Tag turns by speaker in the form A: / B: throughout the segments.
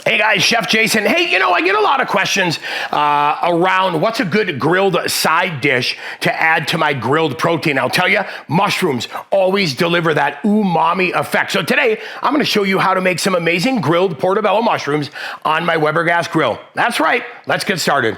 A: Hey guys, Chef Jason. Hey, I get a lot of questions around what's a good grilled side dish to add to my grilled protein. I'll tell you, mushrooms always deliver that umami effect. So today, I'm gonna show you how to make some amazing grilled portobello mushrooms on my Weber gas grill. That's right, let's get started.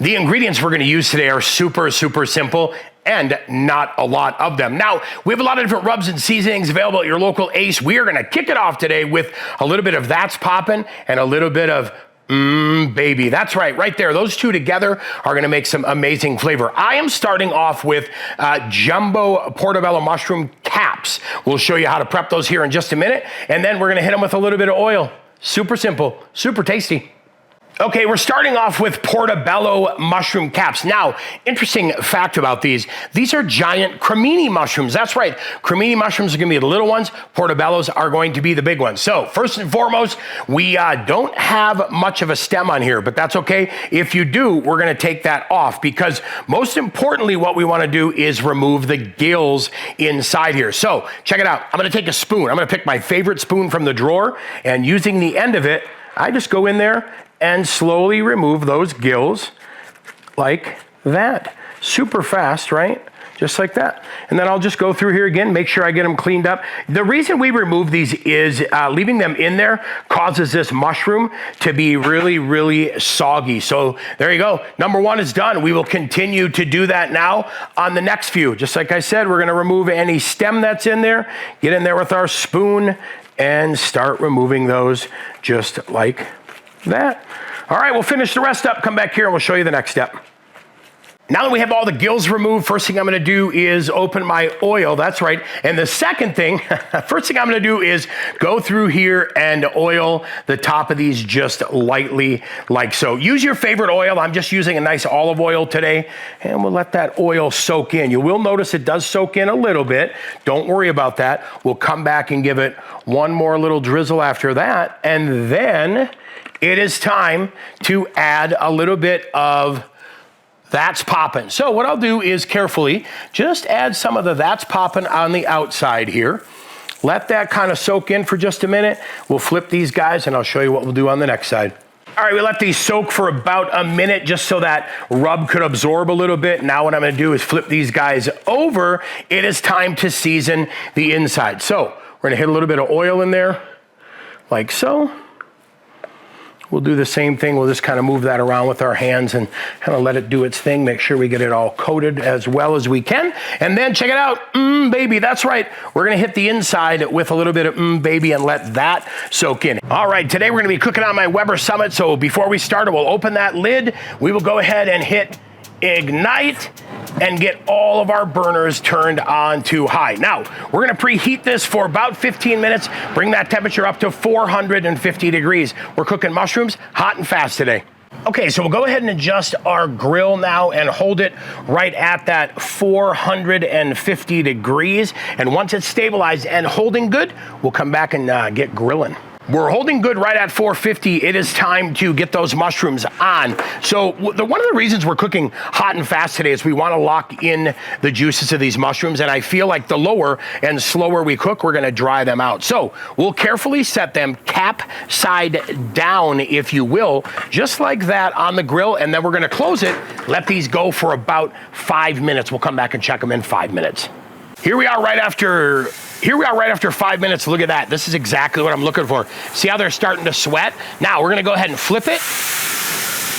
A: The ingredients we're gonna use today are super simple and not a lot of them. Now, we have a lot of different rubs and seasonings available at your local Ace. We are gonna kick it off today with a little bit of That's Poppin' and a little bit of Baby. That's right there. Those two together are gonna make some amazing flavor. I am starting off with jumbo portobello mushroom caps. We'll show you how to prep those here in just a minute, and then we're gonna hit them with a little bit of oil. Super simple, super tasty. Okay, we're starting off with portobello mushroom caps. Now, interesting fact about these are giant cremini mushrooms. That's right, cremini mushrooms are gonna be the little ones, portobellos are going to be the big ones. So first and foremost, we don't have much of a stem on here, but that's okay. If you do, we're gonna take that off because most importantly, what we wanna do is remove the gills inside here. So check it out, I'm gonna take a spoon. I'm gonna pick my favorite spoon from the drawer, and using the end of it, I just go in there and slowly remove those gills like that. Super fast, right? Just like that. And then I'll just go through here again, make sure I get them cleaned up. The reason we remove these is leaving them in there causes this mushroom to be really soggy. So there you go. Number one is done. We will continue to do that now on the next few. Just like I said, we're gonna remove any stem that's in there, get in there with our spoon, and start removing those just like that. All right, we'll finish the rest up, come back here, and we'll show you the next step. Now that we have all the gills removed, first thing I'm gonna do is open my oil, that's right. And the second thing, first thing I'm gonna do is go through here and oil the top of these just lightly like so. Use your favorite oil. I'm just using a nice olive oil today, and we'll let that oil soak in. You will notice it does soak in a little bit. Don't worry about that. We'll come back and give it one more little drizzle after that, and then it is time to add a little bit of That's Poppin'. So what I'll do is carefully just add some of the That's Poppin' on the outside here. Let that kind of soak in for just a minute. We'll flip these guys and I'll show you what we'll do on the next side. All right, we let these soak for about a minute just so that rub could absorb a little bit. Now what I'm gonna do is flip these guys over. It is time to season the inside. So we're gonna hit a little bit of oil in there, like so. We'll do the same thing. We'll just kind of move that around with our hands and kind of let it do its thing. Make sure we get it all coated as well as we can. And then check it out, baby, that's right. We're gonna hit the inside with a little bit of baby and let that soak in. All right, today we're gonna be cooking on my Weber Summit. So before we start, we'll open that lid. We will go ahead and hit ignite and get all of our burners turned on to high. Now, we're gonna preheat this for about 15 minutes, bring that temperature up to 450 degrees. We're cooking mushrooms hot and fast today. Okay, so we'll go ahead and adjust our grill now and hold it right at that 450 degrees. And once it's stabilized and holding good, we'll come back and get grilling. We're holding good right at 450. It is time to get those mushrooms on. So one of the reasons we're cooking hot and fast today is we want to lock in the juices of these mushrooms, and I feel like the lower and slower we cook, we're going to dry them out. So we'll carefully set them cap side down, if you will, just like that on the grill, and then we're going to close it, let these go for about 5 minutes. We'll come back and check them in 5 minutes. Here we are right after 5 minutes. Look at that. This is exactly what I'm looking for. See how they're starting to sweat? Now we're gonna go ahead and flip it,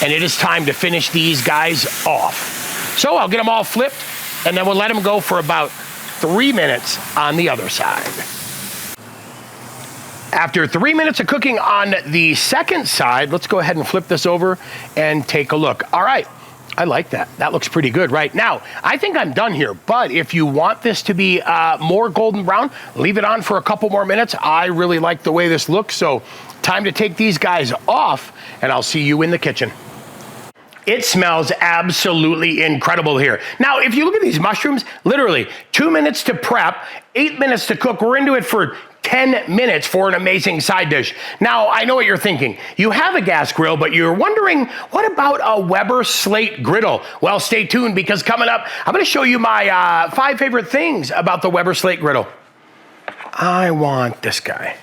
A: and it is time to finish these guys off. So I'll get them all flipped, and then we'll let them go for about 3 minutes on the other side. After 3 minutes of cooking on the second side, let's go ahead and flip this over and take a look. All right. I like that. That looks pretty good right now. I think I'm done here, but if you want this to be more golden brown, leave it on for a couple more minutes. I really like the way this looks, so time to take these guys off, and I'll see you in the kitchen. It smells absolutely incredible here. Now, if you look at these mushrooms, literally 2 minutes to prep, 8 minutes to cook. We're into it for 10 minutes for an amazing side dish. Now, I know what you're thinking. You have a gas grill, but you're wondering, what about a Weber slate griddle? Well, stay tuned, because coming up, I'm gonna show you my 5 favorite things about the Weber slate griddle. I want this guy.